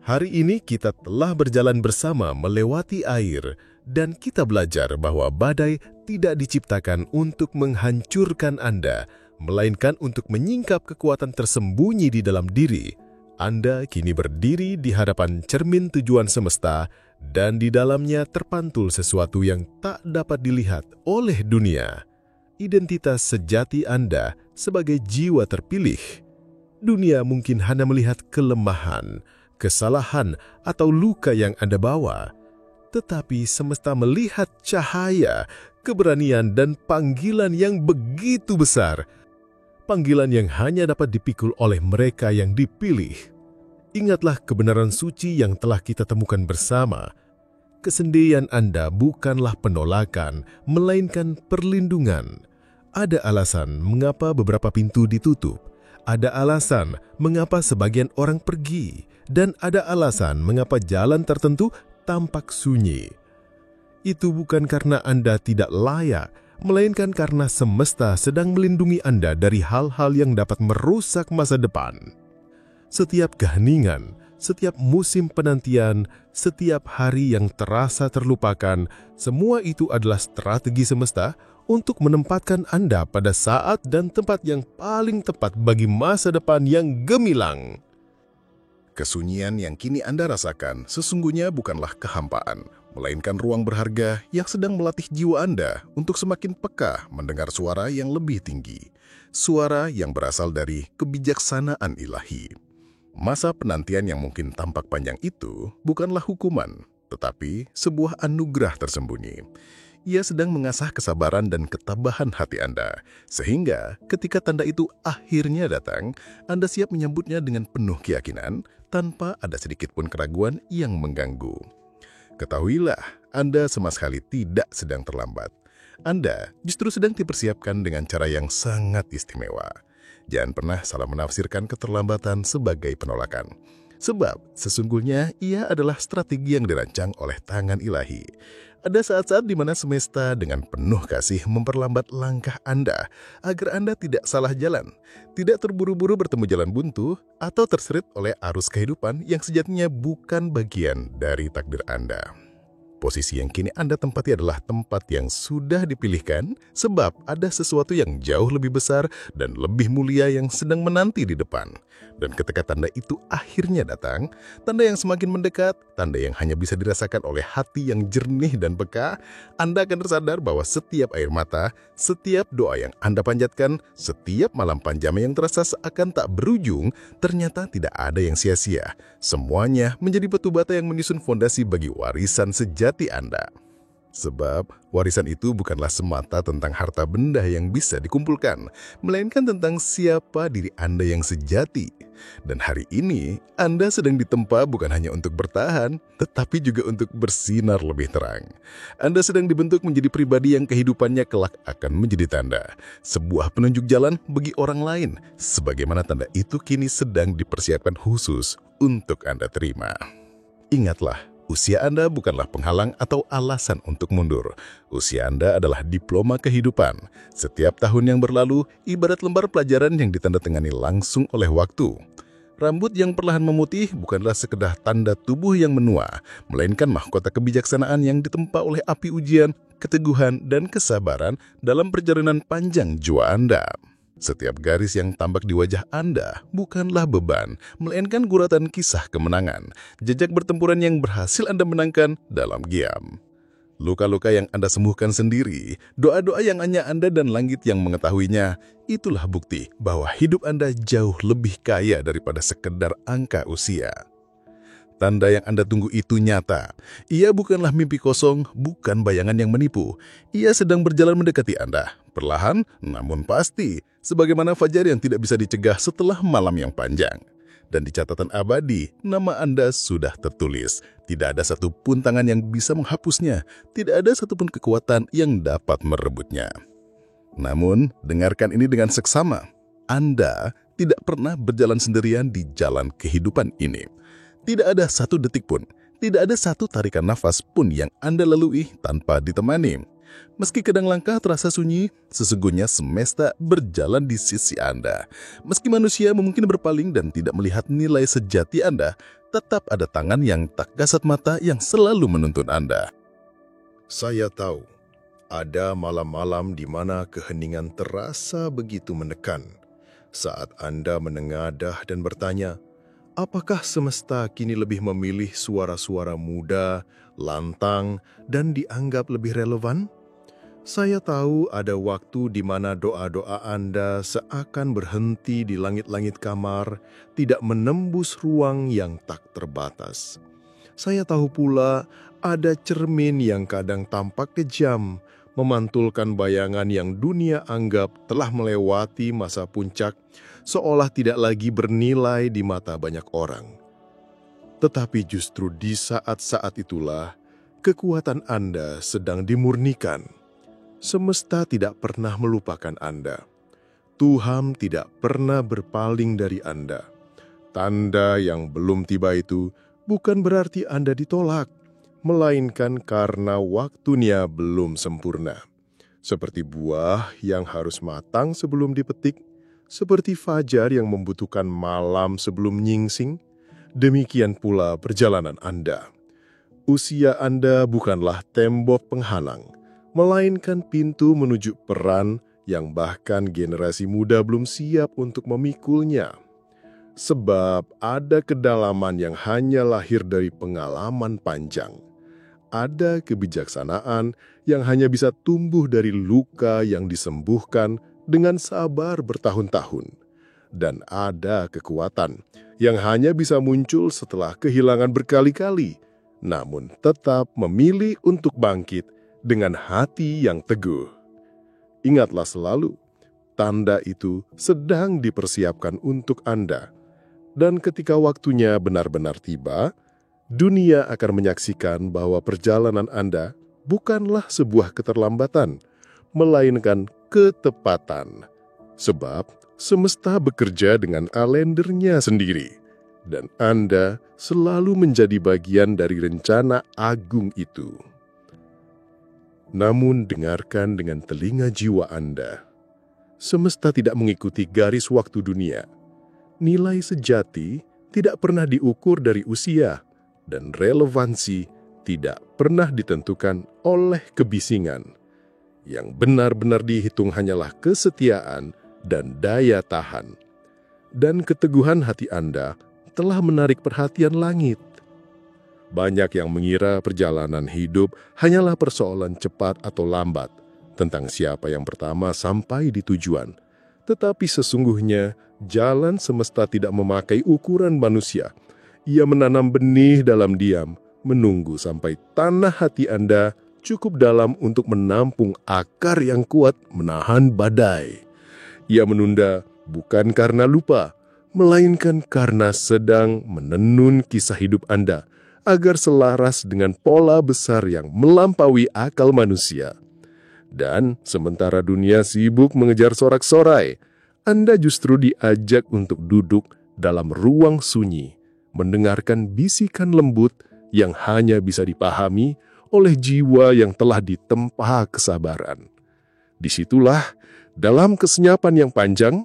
Hari ini kita telah berjalan bersama melewati air, dan kita belajar bahwa badai tidak diciptakan untuk menghancurkan Anda, melainkan untuk menyingkap kekuatan tersembunyi di dalam diri. Anda kini berdiri di hadapan cermin tujuan semesta, dan di dalamnya terpantul sesuatu yang tak dapat dilihat oleh dunia. Identitas sejati Anda sebagai jiwa terpilih. Dunia mungkin hanya melihat kelemahan, kesalahan, atau luka yang Anda bawa. Tetapi semesta melihat cahaya, keberanian, dan panggilan yang begitu besar. Panggilan yang hanya dapat dipikul oleh mereka yang dipilih. Ingatlah kebenaran suci yang telah kita temukan bersama. Kesendirian Anda bukanlah penolakan, melainkan perlindungan. Ada alasan mengapa beberapa pintu ditutup. Ada alasan mengapa sebagian orang pergi. Dan ada alasan mengapa jalan tertentu tampak sunyi. Itu bukan karena Anda tidak layak, melainkan karena semesta sedang melindungi Anda dari hal-hal yang dapat merusak masa depan. Setiap keheningan, setiap musim penantian, setiap hari yang terasa terlupakan, semua itu adalah strategi semesta untuk menempatkan Anda pada saat dan tempat yang paling tepat bagi masa depan yang gemilang. Kesunyian yang kini Anda rasakan sesungguhnya bukanlah kehampaan, melainkan ruang berharga yang sedang melatih jiwa Anda untuk semakin peka mendengar suara yang lebih tinggi. Suara yang berasal dari kebijaksanaan ilahi. Masa penantian yang mungkin tampak panjang itu bukanlah hukuman, tetapi sebuah anugerah tersembunyi. Ia sedang mengasah kesabaran dan ketabahan hati Anda, sehingga ketika tanda itu akhirnya datang, Anda siap menyambutnya dengan penuh keyakinan, tanpa ada sedikit pun keraguan yang mengganggu. Ketahuilah, Anda sama sekali tidak sedang terlambat. Anda justru sedang dipersiapkan dengan cara yang sangat istimewa. Jangan pernah salah menafsirkan keterlambatan sebagai penolakan. Sebab sesungguhnya ia adalah strategi yang dirancang oleh tangan ilahi. Ada saat-saat di mana semesta dengan penuh kasih memperlambat langkah Anda agar Anda tidak salah jalan, tidak terburu-buru bertemu jalan buntu, atau terseret oleh arus kehidupan yang sejatinya bukan bagian dari takdir Anda. Posisi yang kini Anda tempati adalah tempat yang sudah dipilihkan sebab ada sesuatu yang jauh lebih besar dan lebih mulia yang sedang menanti di depan. Dan ketika tanda itu akhirnya datang, tanda yang semakin mendekat, tanda yang hanya bisa dirasakan oleh hati yang jernih dan peka, Anda akan tersadar bahwa setiap air mata, setiap doa yang Anda panjatkan, setiap malam panjang yang terasa seakan tak berujung, ternyata tidak ada yang sia-sia. Semuanya menjadi batu bata yang menyusun fondasi bagi warisan sejati Anda. Sebab warisan itu bukanlah semata tentang harta benda yang bisa dikumpulkan, melainkan tentang siapa diri Anda yang sejati. Dan hari ini, Anda sedang ditempa bukan hanya untuk bertahan, tetapi juga untuk bersinar lebih terang. Anda sedang dibentuk menjadi pribadi yang kehidupannya kelak akan menjadi tanda, sebuah penunjuk jalan bagi orang lain, sebagaimana tanda itu kini sedang dipersiapkan khusus untuk Anda terima. Ingatlah, usia Anda bukanlah penghalang atau alasan untuk mundur. Usia Anda adalah diploma kehidupan. Setiap tahun yang berlalu, ibarat lembar pelajaran yang ditandatangani langsung oleh waktu. Rambut yang perlahan memutih bukanlah sekedar tanda tubuh yang menua, melainkan mahkota kebijaksanaan yang ditempa oleh api ujian, keteguhan, dan kesabaran dalam perjalanan panjang jiwa Anda. Setiap garis yang tampak di wajah Anda bukanlah beban, melainkan guratan kisah kemenangan, jejak pertempuran yang berhasil Anda menangkan dalam diam. Luka-luka yang Anda sembuhkan sendiri, doa-doa yang hanya Anda dan langit yang mengetahuinya, itulah bukti bahwa hidup Anda jauh lebih kaya daripada sekedar angka usia. Tanda yang Anda tunggu itu nyata. Ia bukanlah mimpi kosong, bukan bayangan yang menipu. Ia sedang berjalan mendekati Anda. Perlahan, namun pasti. Sebagaimana fajar yang tidak bisa dicegah setelah malam yang panjang. Dan di catatan abadi, nama Anda sudah tertulis. Tidak ada satupun tangan yang bisa menghapusnya. Tidak ada satupun kekuatan yang dapat merebutnya. Namun, dengarkan ini dengan seksama. Anda tidak pernah berjalan sendirian di jalan kehidupan ini. Tidak ada satu detik pun, tidak ada satu tarikan nafas pun yang Anda lalui tanpa ditemani. Meski kadang langkah terasa sunyi, sesungguhnya semesta berjalan di sisi Anda. Meski manusia mungkin berpaling dan tidak melihat nilai sejati Anda, tetap ada tangan yang tak kasat mata yang selalu menuntun Anda. Saya tahu, ada malam-malam di mana keheningan terasa begitu menekan. Saat Anda menengadah dan bertanya, apakah semesta kini lebih memilih suara-suara muda, lantang, dan dianggap lebih relevan? Saya tahu ada waktu di mana doa-doa Anda seakan berhenti di langit-langit kamar, tidak menembus ruang yang tak terbatas. Saya tahu pula ada cermin yang kadang tampak kejam, memantulkan bayangan yang dunia anggap telah melewati masa puncak, seolah tidak lagi bernilai di mata banyak orang. Tetapi justru di saat-saat itulah, kekuatan Anda sedang dimurnikan. Semesta tidak pernah melupakan Anda. Tuhan tidak pernah berpaling dari Anda. Tanda yang belum tiba itu bukan berarti Anda ditolak, melainkan karena waktunya belum sempurna. Seperti buah yang harus matang sebelum dipetik, seperti fajar yang membutuhkan malam sebelum nyingsing, demikian pula perjalanan Anda. Usia Anda bukanlah tembok penghalang, melainkan pintu menuju peran yang bahkan generasi muda belum siap untuk memikulnya. Sebab ada kedalaman yang hanya lahir dari pengalaman panjang. Ada kebijaksanaan yang hanya bisa tumbuh dari luka yang disembuhkan dengan sabar bertahun-tahun. Dan ada kekuatan yang hanya bisa muncul setelah kehilangan berkali-kali, namun tetap memilih untuk bangkit dengan hati yang teguh. Ingatlah selalu, tanda itu sedang dipersiapkan untuk Anda. Dan ketika waktunya benar-benar tiba, dunia akan menyaksikan bahwa perjalanan Anda bukanlah sebuah keterlambatan, melainkan ketepatan. Sebab semesta bekerja dengan kalendernya sendiri, dan Anda selalu menjadi bagian dari rencana agung itu. Namun dengarkan dengan telinga jiwa Anda. Semesta tidak mengikuti garis waktu dunia. Nilai sejati tidak pernah diukur dari usia, dan relevansi tidak pernah ditentukan oleh kebisingan. Yang benar-benar dihitung hanyalah kesetiaan dan daya tahan. Dan keteguhan hati Anda telah menarik perhatian langit. Banyak yang mengira perjalanan hidup hanyalah persoalan cepat atau lambat, tentang siapa yang pertama sampai di tujuan. Tetapi sesungguhnya, jalan semesta tidak memakai ukuran manusia. Ia menanam benih dalam diam, menunggu sampai tanah hati Anda cukup dalam untuk menampung akar yang kuat menahan badai. Ia menunda bukan karena lupa, melainkan karena sedang menenun kisah hidup Anda agar selaras dengan pola besar yang melampaui akal manusia. Dan sementara dunia sibuk mengejar sorak-sorai, Anda justru diajak untuk duduk dalam ruang sunyi, mendengarkan bisikan lembut yang hanya bisa dipahami oleh jiwa yang telah ditempa kesabaran. Disitulah, dalam kesenyapan yang panjang,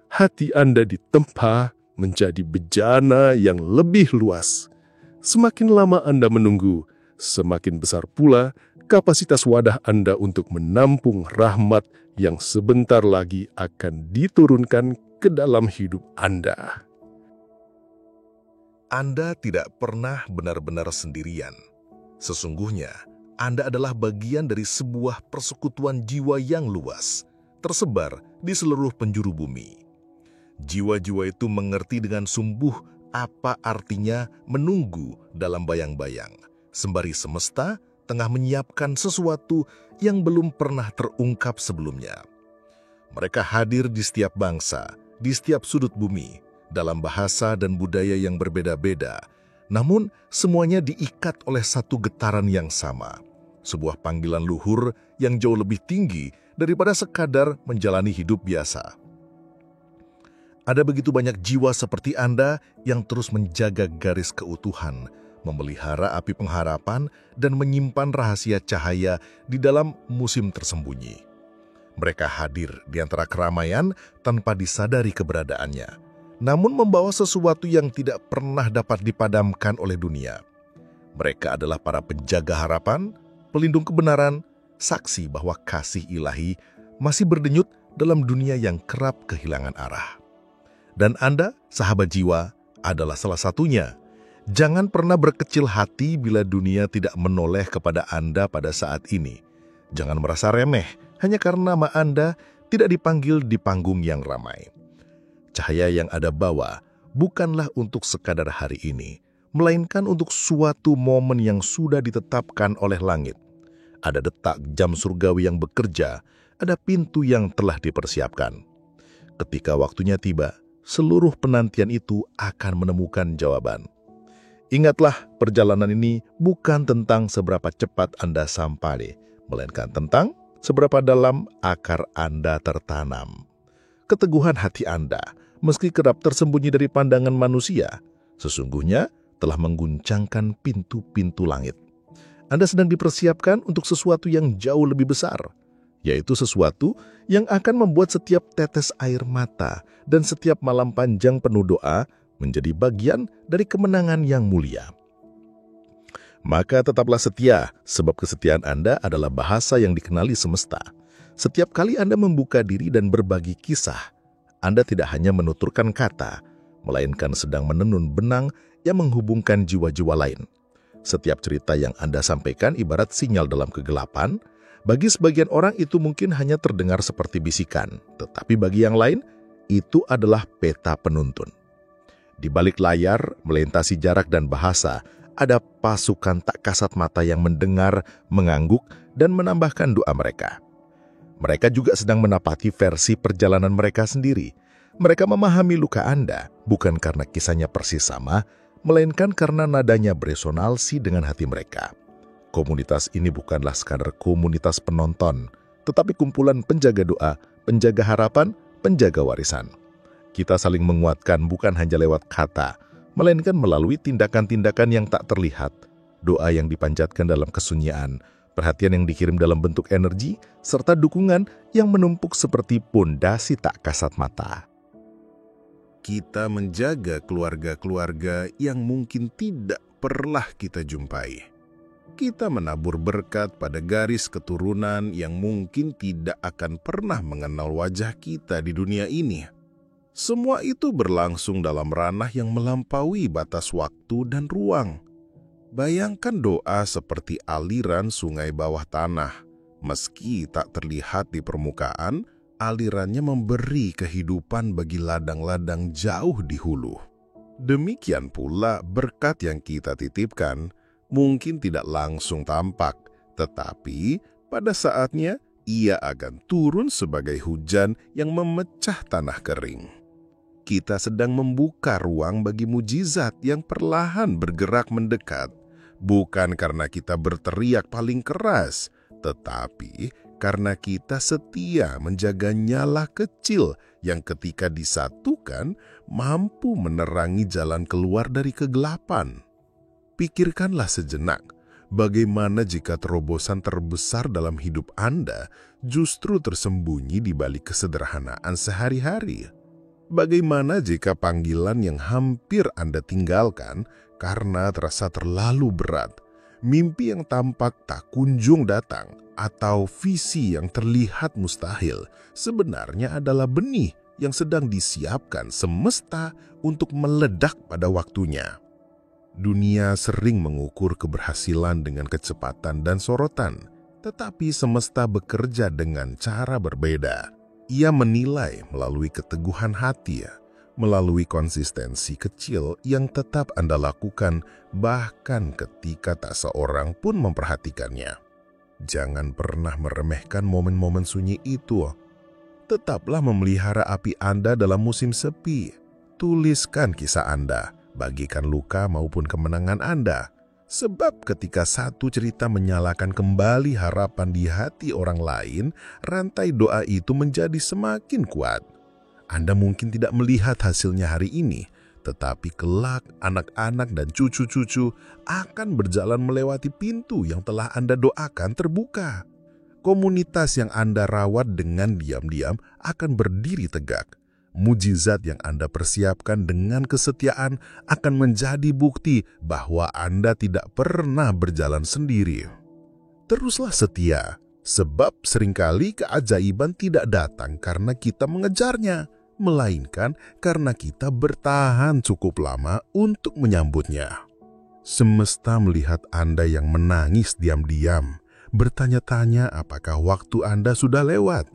hati Anda ditempa menjadi bejana yang lebih luas. Semakin lama Anda menunggu, semakin besar pula kapasitas wadah Anda untuk menampung rahmat yang sebentar lagi akan diturunkan ke dalam hidup Anda. Anda tidak pernah benar-benar sendirian. Sesungguhnya, Anda adalah bagian dari sebuah persekutuan jiwa yang luas, tersebar di seluruh penjuru bumi. Jiwa-jiwa itu mengerti dengan sungguh apa artinya menunggu dalam bayang-bayang, sembari semesta tengah menyiapkan sesuatu yang belum pernah terungkap sebelumnya. Mereka hadir di setiap bangsa, di setiap sudut bumi, dalam bahasa dan budaya yang berbeda-beda, namun semuanya diikat oleh satu getaran yang sama, sebuah panggilan luhur yang jauh lebih tinggi daripada sekadar menjalani hidup biasa. Ada begitu banyak jiwa seperti Anda yang terus menjaga garis keutuhan, memelihara api pengharapan, dan menyimpan rahasia cahaya di dalam musim tersembunyi. Mereka hadir di antara keramaian tanpa disadari keberadaannya, namun membawa sesuatu yang tidak pernah dapat dipadamkan oleh dunia. Mereka adalah para penjaga harapan, pelindung kebenaran, saksi bahwa kasih ilahi masih berdenyut dalam dunia yang kerap kehilangan arah. Dan Anda, sahabat jiwa, adalah salah satunya. Jangan pernah berkecil hati bila dunia tidak menoleh kepada Anda pada saat ini. Jangan merasa remeh hanya karena nama Anda tidak dipanggil di panggung yang ramai. Cahaya yang Anda bawa bukanlah untuk sekadar hari ini, melainkan untuk suatu momen yang sudah ditetapkan oleh langit. Ada detak jam surgawi yang bekerja, ada pintu yang telah dipersiapkan. Ketika waktunya tiba, seluruh penantian itu akan menemukan jawaban. Ingatlah, perjalanan ini bukan tentang seberapa cepat Anda sampai, melainkan tentang seberapa dalam akar Anda tertanam. Keteguhan hati Anda, meski kerap tersembunyi dari pandangan manusia, sesungguhnya telah mengguncangkan pintu-pintu langit. Anda sedang dipersiapkan untuk sesuatu yang jauh lebih besar, yaitu sesuatu yang akan membuat setiap tetes air mata dan setiap malam panjang penuh doa menjadi bagian dari kemenangan yang mulia. Maka tetaplah setia, sebab kesetiaan Anda adalah bahasa yang dikenali semesta. Setiap kali Anda membuka diri dan berbagi kisah, Anda tidak hanya menuturkan kata, melainkan sedang menenun benang yang menghubungkan jiwa-jiwa lain. Setiap cerita yang Anda sampaikan ibarat sinyal dalam kegelapan. Bagi sebagian orang itu mungkin hanya terdengar seperti bisikan, tetapi bagi yang lain, itu adalah peta penuntun. Di balik layar, melintasi jarak dan bahasa, ada pasukan tak kasat mata yang mendengar, mengangguk, dan menambahkan doa mereka. Mereka juga sedang menapati versi perjalanan mereka sendiri. Mereka memahami luka Anda, bukan karena kisahnya persis sama, melainkan karena nadanya beresonansi dengan hati mereka. Komunitas ini bukanlah sekadar komunitas penonton, tetapi kumpulan penjaga doa, penjaga harapan, penjaga warisan. Kita saling menguatkan bukan hanya lewat kata, melainkan melalui tindakan-tindakan yang tak terlihat, doa yang dipanjatkan dalam kesunyian, perhatian yang dikirim dalam bentuk energi, serta dukungan yang menumpuk seperti pondasi tak kasat mata. Kita menjaga keluarga-keluarga yang mungkin tidak pernah kita jumpai. Kita menabur berkat pada garis keturunan yang mungkin tidak akan pernah mengenal wajah kita di dunia ini. Semua itu berlangsung dalam ranah yang melampaui batas waktu dan ruang. Bayangkan doa seperti aliran sungai bawah tanah. Meski tak terlihat di permukaan, alirannya memberi kehidupan bagi ladang-ladang jauh di hulu. Demikian pula berkat yang kita titipkan, mungkin tidak langsung tampak, Tetapi pada saatnya ia akan turun sebagai hujan yang memecah tanah kering. Kita sedang membuka ruang bagi mujizat yang perlahan bergerak mendekat, bukan karena kita berteriak paling keras, tetapi karena kita setia menjaga nyala kecil yang ketika disatukan mampu menerangi jalan keluar dari kegelapan. Pikirkanlah sejenak, bagaimana jika terobosan terbesar dalam hidup Anda justru tersembunyi di balik kesederhanaan sehari-hari? Bagaimana jika panggilan yang hampir Anda tinggalkan karena terasa terlalu berat, mimpi yang tampak tak kunjung datang, atau visi yang terlihat mustahil sebenarnya adalah benih yang sedang disiapkan semesta untuk meledak pada waktunya? Dunia sering mengukur keberhasilan dengan kecepatan dan sorotan, tetapi semesta bekerja dengan cara berbeda. Ia menilai melalui keteguhan hati, melalui konsistensi kecil yang tetap Anda lakukan bahkan ketika tak seorang pun memperhatikannya. Jangan pernah meremehkan momen-momen sunyi itu. Tetaplah memelihara api Anda dalam musim sepi. Tuliskan kisah Anda, bagikan luka maupun kemenangan Anda. Sebab ketika satu cerita menyalakan kembali harapan di hati orang lain, rantai doa itu menjadi semakin kuat. Anda mungkin tidak melihat hasilnya hari ini, tetapi kelak anak-anak dan cucu-cucu akan berjalan melewati pintu yang telah Anda doakan terbuka. Komunitas yang Anda rawat dengan diam-diam akan berdiri tegak. Mujizat yang Anda persiapkan dengan kesetiaan akan menjadi bukti bahwa Anda tidak pernah berjalan sendiri. Teruslah setia, sebab seringkali keajaiban tidak datang karena kita mengejarnya, melainkan karena kita bertahan cukup lama untuk menyambutnya. Semesta melihat Anda yang menangis diam-diam, bertanya-tanya apakah waktu Anda sudah lewat.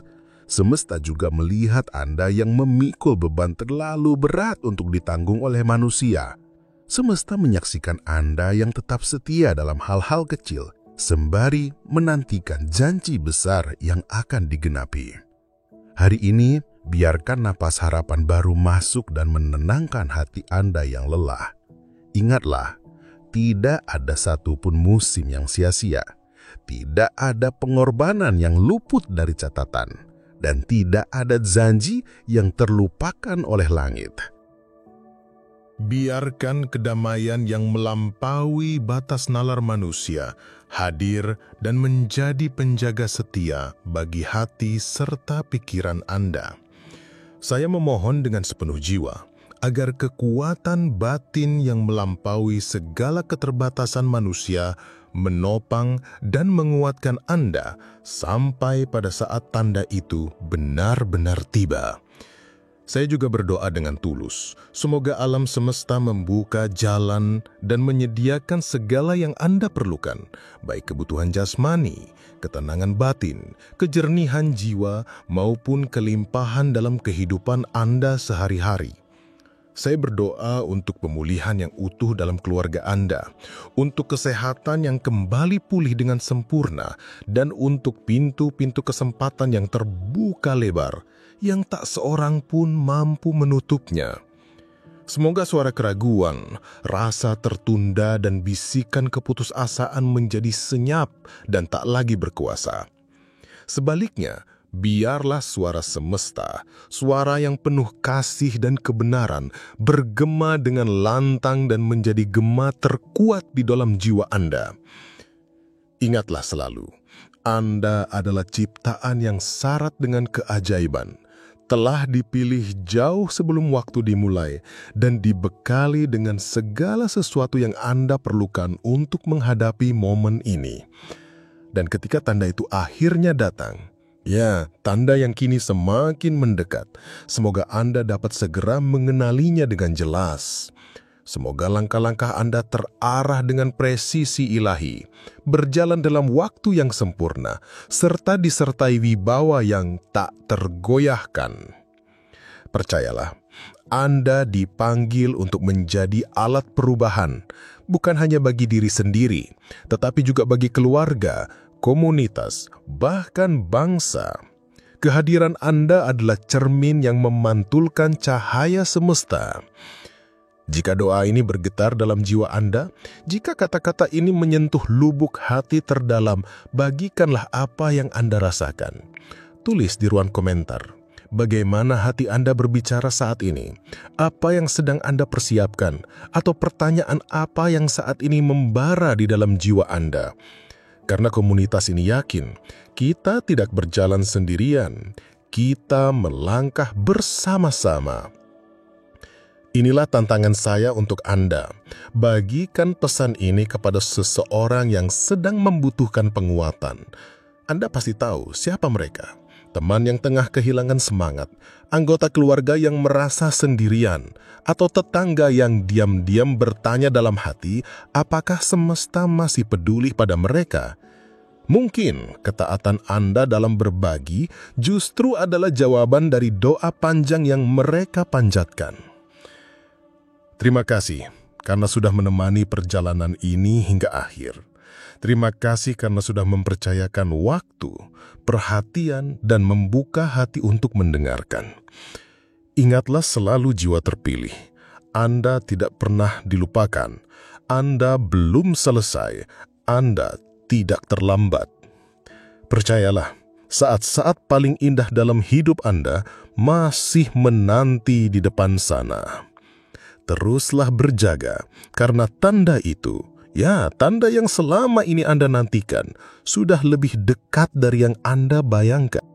Semesta juga melihat Anda yang memikul beban terlalu berat untuk ditanggung oleh manusia. Semesta menyaksikan Anda yang tetap setia dalam hal-hal kecil, sembari menantikan janji besar yang akan digenapi. Hari ini, biarkan napas harapan baru masuk dan menenangkan hati Anda yang lelah. Ingatlah, tidak ada satupun musim yang sia-sia, tidak ada pengorbanan yang luput dari catatan, dan tidak ada janji yang terlupakan oleh langit. Biarkan kedamaian yang melampaui batas nalar manusia hadir dan menjadi penjaga setia bagi hati serta pikiran Anda. Saya memohon dengan sepenuh jiwa agar kekuatan batin yang melampaui segala keterbatasan manusia menopang dan menguatkan Anda sampai pada saat tanda itu benar-benar tiba. Saya juga berdoa dengan tulus, semoga alam semesta membuka jalan dan menyediakan segala yang Anda perlukan, baik kebutuhan jasmani, ketenangan batin, kejernihan jiwa, maupun kelimpahan dalam kehidupan Anda sehari-hari. Saya berdoa untuk pemulihan yang utuh dalam keluarga Anda, untuk kesehatan yang kembali pulih dengan sempurna, dan untuk pintu-pintu kesempatan yang terbuka lebar, yang tak seorang pun mampu menutupnya. Semoga suara keraguan, rasa tertunda, dan bisikan keputusasaan menjadi senyap dan tak lagi berkuasa. Sebaliknya, biarlah suara semesta, suara yang penuh kasih dan kebenaran, bergema dengan lantang dan menjadi gema terkuat di dalam jiwa Anda. Ingatlah selalu, Anda adalah ciptaan yang syarat dengan keajaiban, telah dipilih jauh sebelum waktu dimulai, dan dibekali dengan segala sesuatu yang Anda perlukan untuk menghadapi momen ini. Dan ketika tanda itu akhirnya datang, ya, tanda yang kini semakin mendekat, semoga Anda dapat segera mengenalinya dengan jelas. Semoga langkah-langkah Anda terarah dengan presisi ilahi, berjalan dalam waktu yang sempurna, serta disertai wibawa yang tak tergoyahkan. Percayalah, Anda dipanggil untuk menjadi alat perubahan, bukan hanya bagi diri sendiri, tetapi juga bagi keluarga, komunitas, bahkan bangsa. Kehadiran Anda adalah cermin yang memantulkan cahaya semesta. Jika doa ini bergetar dalam jiwa Anda, jika kata-kata ini menyentuh lubuk hati terdalam, bagikanlah apa yang Anda rasakan. Tulis di ruang komentar. Bagaimana hati Anda berbicara saat ini? Apa yang sedang Anda persiapkan? Atau pertanyaan apa yang saat ini membara di dalam jiwa Anda? Karena komunitas ini yakin, kita tidak berjalan sendirian. Kita melangkah bersama-sama. Inilah tantangan saya untuk Anda. Bagikan pesan ini kepada seseorang yang sedang membutuhkan penguatan. Anda pasti tahu siapa mereka. Teman yang tengah kehilangan semangat, anggota keluarga yang merasa sendirian, atau tetangga yang diam-diam bertanya dalam hati, apakah semesta masih peduli pada mereka? Mungkin ketaatan Anda dalam berbagi justru adalah jawaban dari doa panjang yang mereka panjatkan. Terima kasih karena sudah menemani perjalanan ini hingga akhir. Terima kasih karena sudah mempercayakan waktu, perhatian, dan membuka hati untuk mendengarkan. Ingatlah selalu jiwa terpilih. Anda tidak pernah dilupakan. Anda belum selesai. Anda tidak terlambat. Percayalah, saat-saat paling indah dalam hidup Anda masih menanti di depan sana. Teruslah berjaga, karena tanda itu, tanda yang selama ini Anda nantikan, sudah lebih dekat dari yang Anda bayangkan.